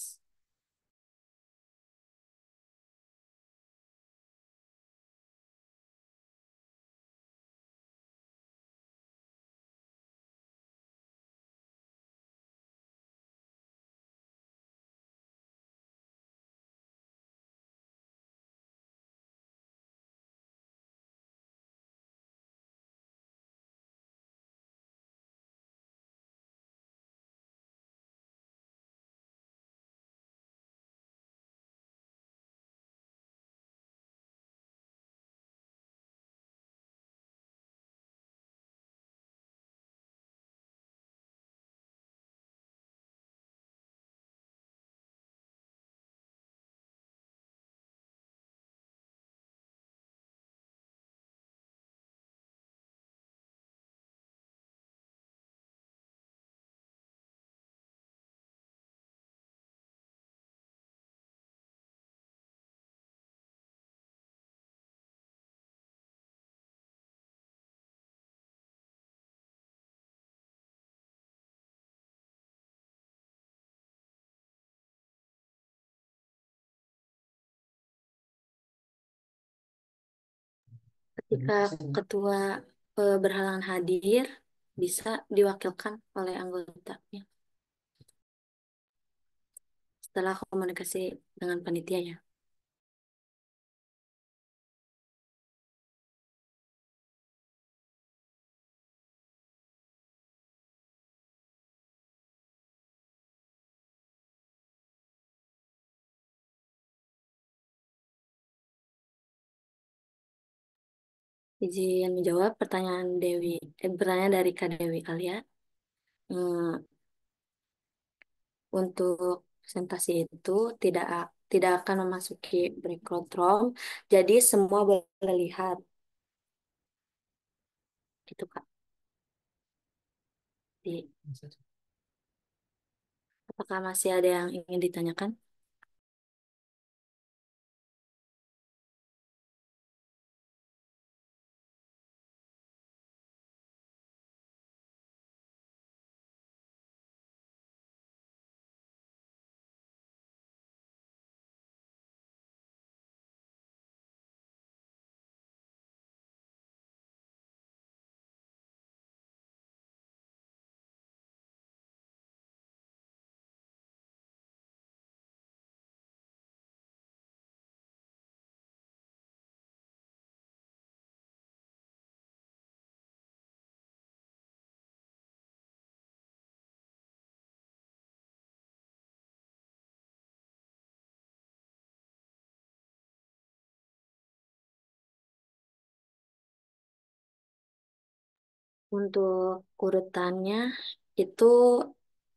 Ketika ketua berhalangan hadir, bisa diwakilkan oleh anggotanya setelah komunikasi dengan panitia ya. Izin menjawab pertanyaan dari Kak Dewi Alia. Hmm, untuk presentasi itu tidak akan memasuki breakout room, jadi semua boleh lihat. Gitu, Kak. Di- Apakah masih ada yang ingin ditanyakan? Untuk urutannya itu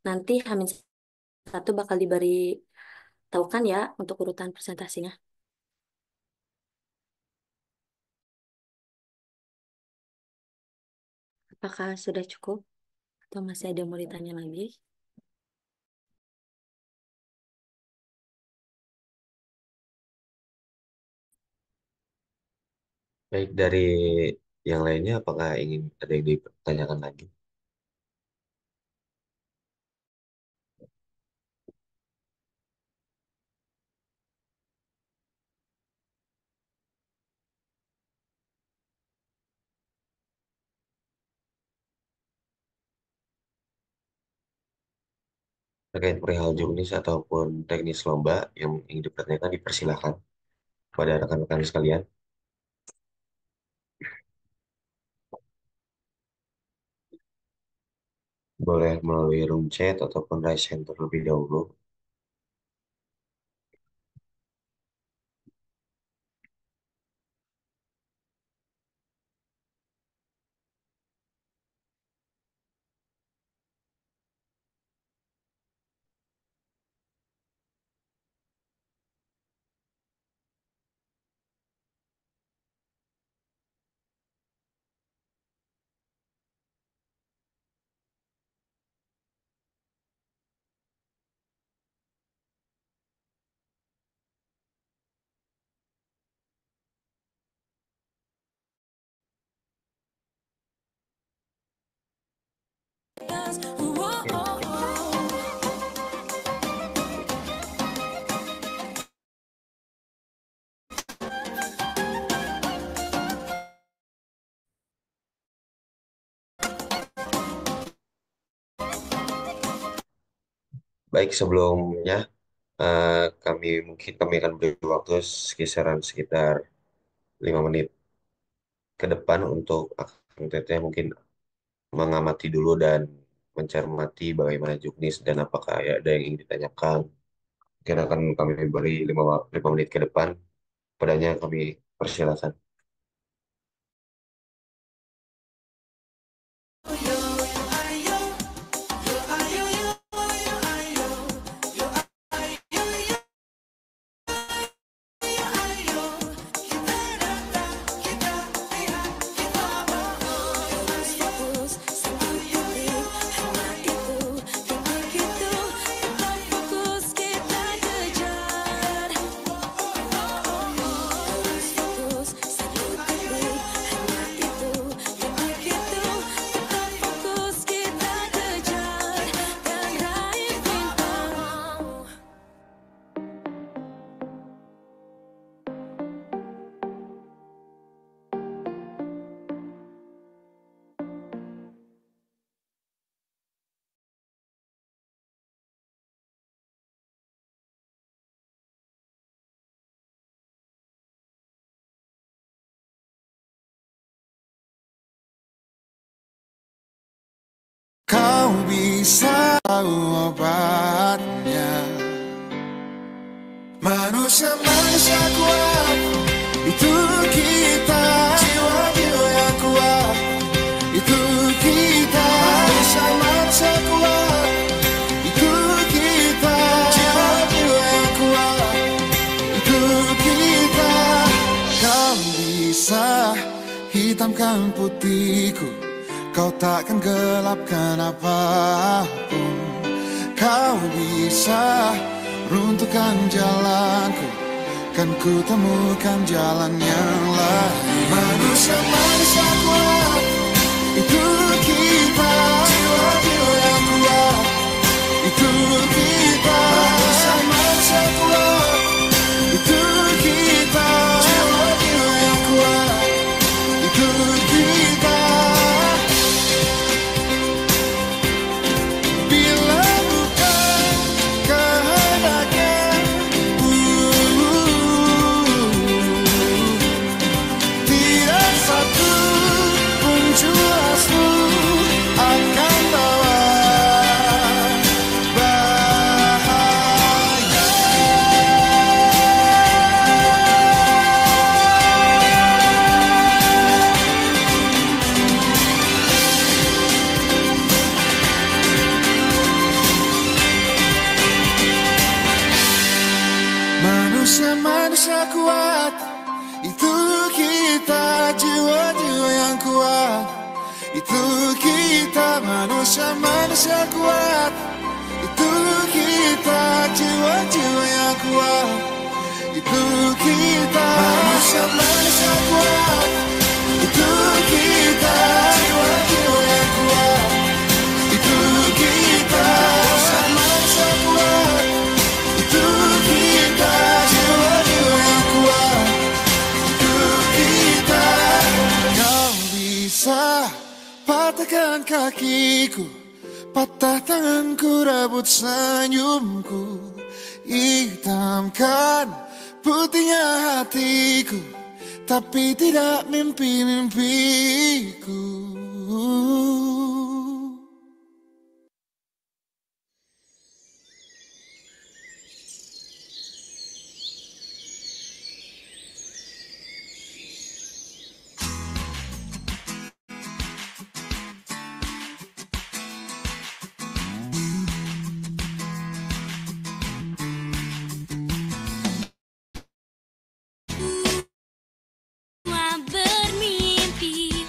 nanti H-1 bakal diberi tahukan ya untuk urutan presentasinya. Apakah sudah cukup atau masih ada yang mau ditanya lagi? Baik, dari yang lainnya apakah ingin ada yang ditanyakan lagi? Terkait perihal jurnis ataupun teknis lomba yang ingin dipertanyakan dipersilahkan pada rekan-rekan sekalian. Boleh melalui room chat ataupun raise hand terlebih dahulu. Baik, sebelumnya eh, kami akan beri waktu sekitar 5 menit ke depan untuk Akang Teteh mungkin mengamati dulu dan mencermati bagaimana juknis dan apakah ada yang ingin ditanyakan. Mungkin akan kami beri 5 menit ke depan. Padanya kami persilakan. Kau bisa tahu obatnya. Manusia-manusia kuat, itu kita. Jiwa-jiwa yang kuat, itu kita. Manusia-manusia kuat, itu kita. Jiwa-jiwa yang kuat, itu kita. Kau bisa hidup hitamkan putihku, kau takkan gelapkan apapun. Kau bisa runtuhkan jalanku, kan ku temukan jalan yang lain. Manusia-manusia kuat, itu kita. Jiwa-jiwa yang kuat, itu kita. Manusia-manusia kuat, itu kita. Jiwa-jiwa yang kuat, itu kita. Bila bukan kehendaknya, tidak satu pun jelasmu akan bawa bahaya. Manusia-manusia kuat, itu kita. Jiwa-jiwa yang kuat, itu kita. Manusia-manusia kuat, itu kita. Jiwa-jiwa yang kuat, itu kita. Manusia-manusia kuat, itu kita. Jiwa-jiwa yang kuat, itu kita. Manusia-manusia kuat, itu kita. Jiwa-jiwa yang kuat, itu kita. Kau bisa patahkan kakiku, patah tanganku, rebut senyumku, hitamkan putihnya hatiku, tapi tidak mimpi-mimpiku. Bermimpi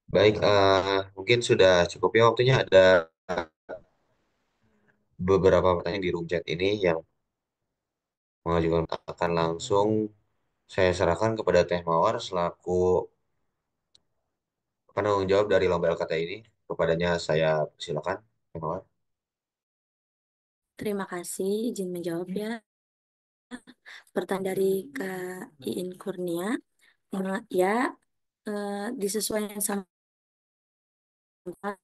Baik, mungkin sudah cukup ya waktunya. Ada beberapa pertanyaan di room chat ini yang mengajukan akan langsung saya serahkan kepada Teh Mawar selaku penanggung jawab dari lomba LKT ini. Kepadanya saya silakan, Teh Mawar. Terima kasih, izin menjawab ya. Pertanyaan dari Kak Iin Kurnia. Ya, disesuaikan sama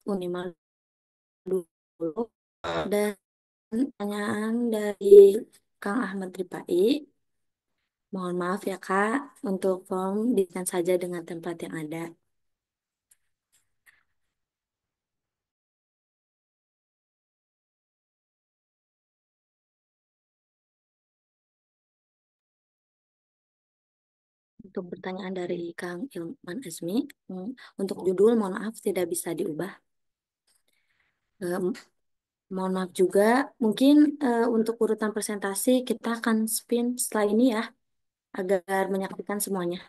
Unimal dulu. Ah, Dan pertanyaan dari Kang Ahmad Ripai. Mohon maaf ya Kak, untuk form dikan saja dengan template yang ada. Untuk pertanyaan dari Kang Ilman Azmi, untuk judul mohon maaf tidak bisa diubah. Eh, Mohon maaf juga, mungkin untuk urutan presentasi kita akan spin setelah ini ya, agar menyaksikan semuanya.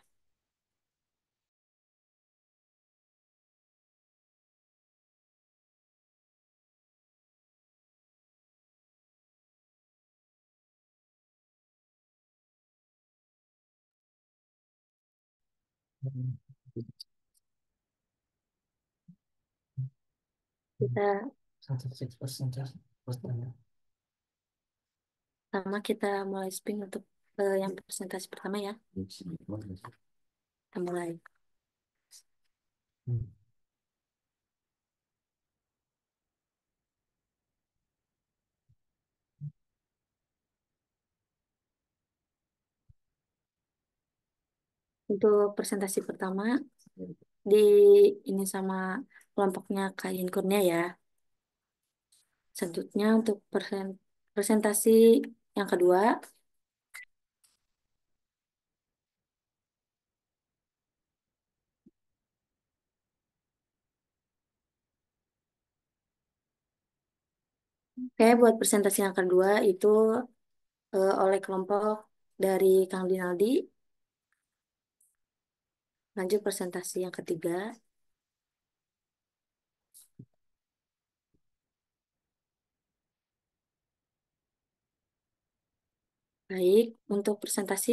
Kita kita mulai spin untuk yang presentasi pertama ya. Kita mulai. Untuk presentasi pertama di ini sama kelompoknya Kain Kurnia ya. Selanjutnya untuk presentasi yang kedua, oke, buat presentasi yang kedua itu oleh kelompok dari Kang Dinaldi. Lanjut presentasi yang ketiga. Baik, untuk presentasi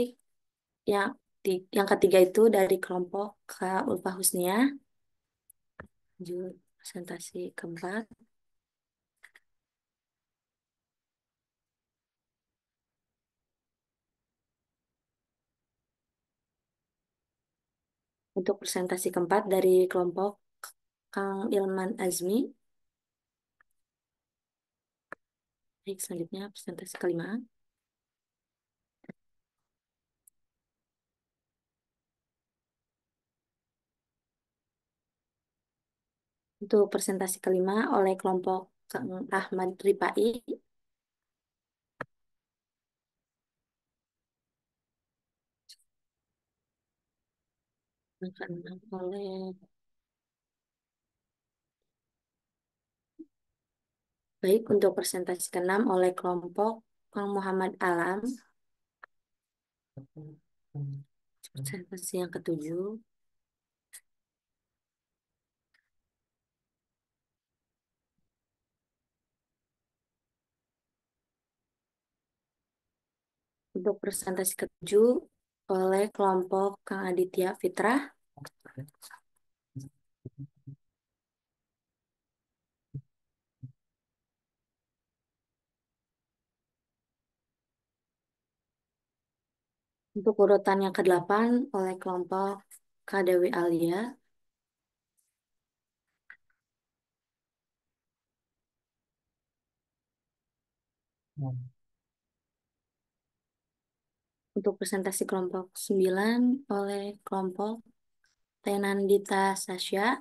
yang yang ketiga itu dari kelompok Kak Ulfa Husnia. Lanjut presentasi keempat. Untuk presentasi keempat dari kelompok Kang Ilman Azmi. Baik, selanjutnya presentasi kelima. Untuk presentasi kelima oleh kelompok Kang Ahmad Ripai. Yang keenam oleh Baik, untuk presentasi keenam oleh kelompok Kang Muhammad Alam. Presentasi yang ketujuh. Untuk presentasi ketujuh oleh kelompok Kang Aditya Fitrah. Untuk urutan yang ke-8 oleh kelompok Kak Dewi Alia. Untuk presentasi kelompok 9 oleh kelompok Tenandita Sasya.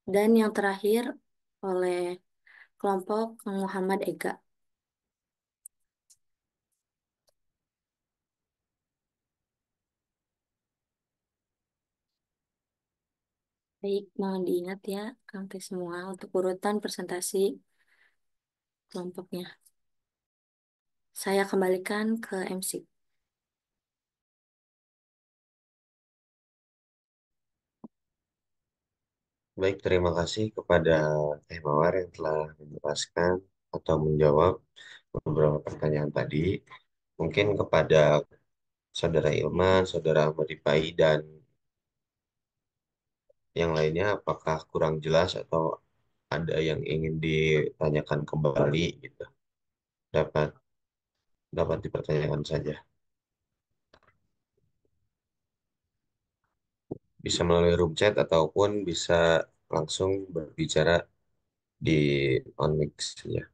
Dan yang terakhir oleh kelompok Kang Muhammad Ega. Baik, mohon diingat ya, Kang Teh semua untuk urutan presentasi kelompoknya. Saya kembalikan ke MC. Baik, terima kasih kepada Teh Mawar yang telah menjelaskan atau menjawab beberapa pertanyaan tadi. Mungkin kepada Saudara Ilman, Saudara Ahmad Ipai, dan yang lainnya, apakah kurang jelas atau ada yang ingin ditanyakan kembali gitu? Dapat dapat dipertanyakan saja. Bisa melalui room chat ataupun bisa langsung berbicara di on mix ya.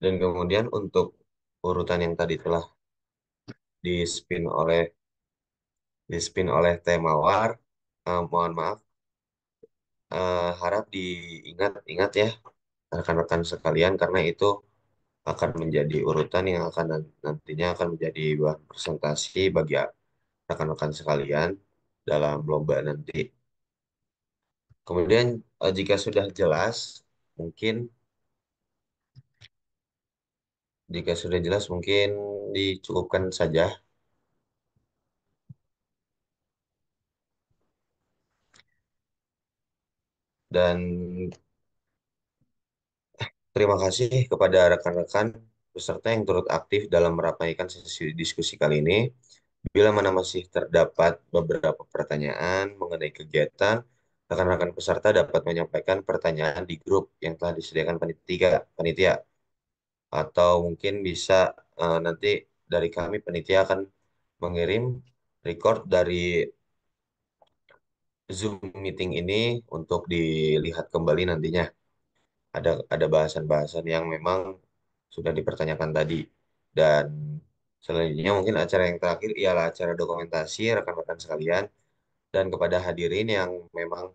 Dan kemudian untuk urutan yang tadi telah di spin oleh Teh Mawar, mohon maaf, harap diingat-ingat ya rekan-rekan sekalian karena itu akan menjadi urutan yang akan nantinya akan menjadi bahan presentasi bagi rekan-rekan sekalian dalam lomba nanti. Kemudian jika sudah jelas, mungkin mungkin dicukupkan saja dan terima kasih kepada rekan-rekan peserta yang turut aktif dalam meramaikan sesi diskusi kali ini. Bila mana masih terdapat beberapa pertanyaan mengenai kegiatan, rekan-rekan peserta dapat menyampaikan pertanyaan di grup yang telah disediakan panitia. Atau mungkin bisa nanti dari kami panitia akan mengirim record dari Zoom meeting ini untuk dilihat kembali nantinya. Ada bahasan-bahasan yang memang sudah dipertanyakan tadi. Dan selanjutnya mungkin acara yang terakhir ialah acara dokumentasi rekan-rekan sekalian dan kepada hadirin yang memang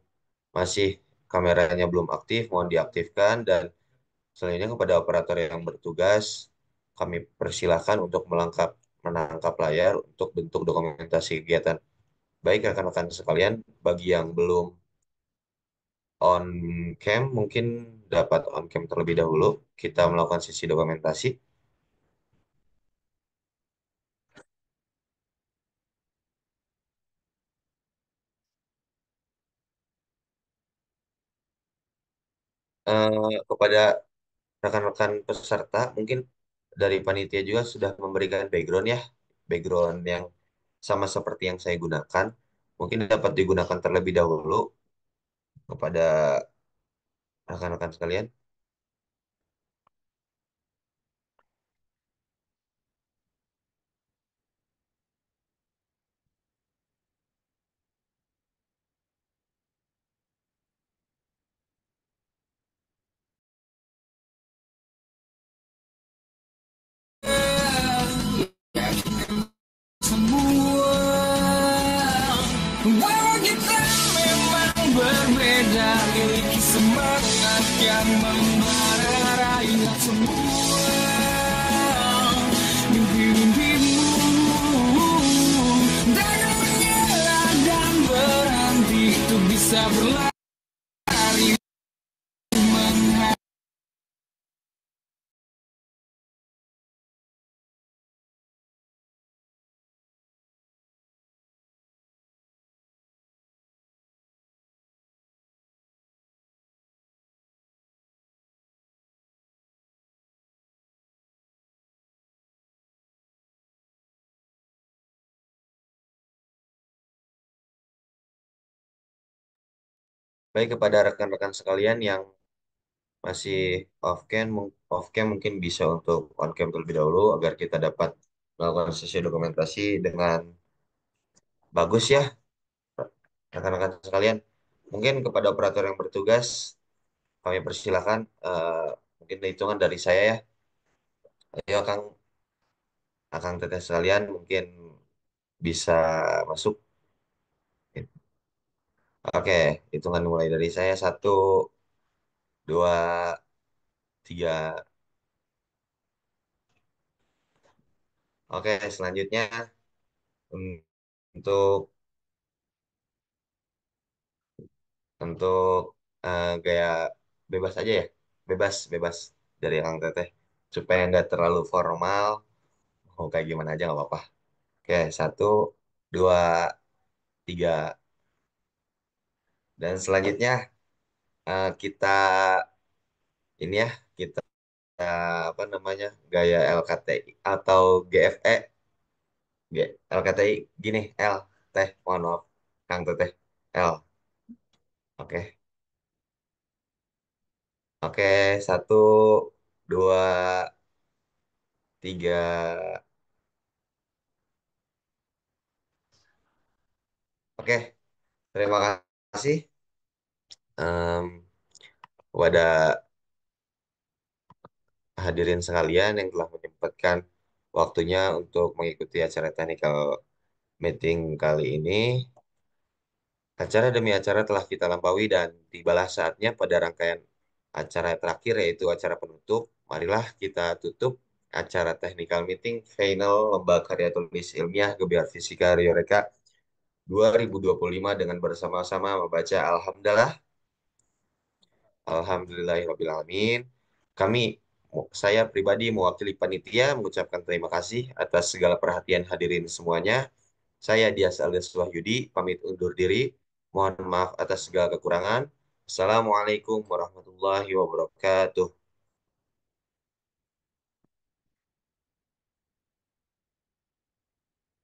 masih kameranya belum aktif, mohon diaktifkan dan selanjutnya kepada operator yang bertugas kami persilahkan untuk menangkap layar untuk bentuk dokumentasi kegiatan. Baik rekan-rekan sekalian, bagi yang belum on cam mungkin dapat on cam terlebih dahulu. Kita melakukan sesi dokumentasi. Kepada rekan-rekan peserta, mungkin dari panitia juga sudah memberikan background ya, background yang sama seperti yang saya gunakan. Mungkin dapat digunakan terlebih dahulu kepada rekan-rekan sekalian. Walau kita memang berbeda, miliki semangat yang membara, raihlah semua mimpi-mimpimu. Jangan menyerah dan berhenti untuk bisa berlari. Baik kepada rekan-rekan sekalian yang masih off cam mungkin bisa untuk on cam terlebih dahulu agar kita dapat melakukan sesi dokumentasi dengan bagus ya rekan-rekan sekalian. Mungkin kepada operator yang bertugas kami persilakan mungkin hitungan dari saya ya. Ayo Akang Teteh sekalian mungkin bisa masuk. Oke, hitungan mulai dari saya 1, 2, 3. Oke, selanjutnya um, untuk untuk gaya bebas aja ya, bebas bebas. dari Kang Teteh supaya nggak terlalu formal. Mau kayak gimana aja nggak apa-apa. Oke, satu, dua, tiga. Dan selanjutnya kita ini ya kita apa namanya gaya LKTI atau GFE. LKTI gini L teh mohon maaf Kang Teteh L. Oke. Oke, satu, dua, tiga. Oke, terima kasih kepada hadirin sekalian yang telah menyempatkan waktunya untuk mengikuti acara technical meeting kali ini. Acara demi acara telah kita lampaui dan tibalah saatnya pada rangkaian acara terakhir yaitu acara penutup. Marilah kita tutup acara technical meeting final Lomba Karya Tulis Ilmiah Gebiar Fisika Rio Reka 2025 dengan bersama-sama membaca Alhamdulillah. Alhamdulillahirrahmanirrahim. Kami, saya pribadi mewakili panitia mengucapkan terima kasih atas segala perhatian hadirin semuanya. Saya Dias alias Wahyudi, pamit undur diri. Mohon maaf atas segala kekurangan. Assalamualaikum warahmatullahi wabarakatuh.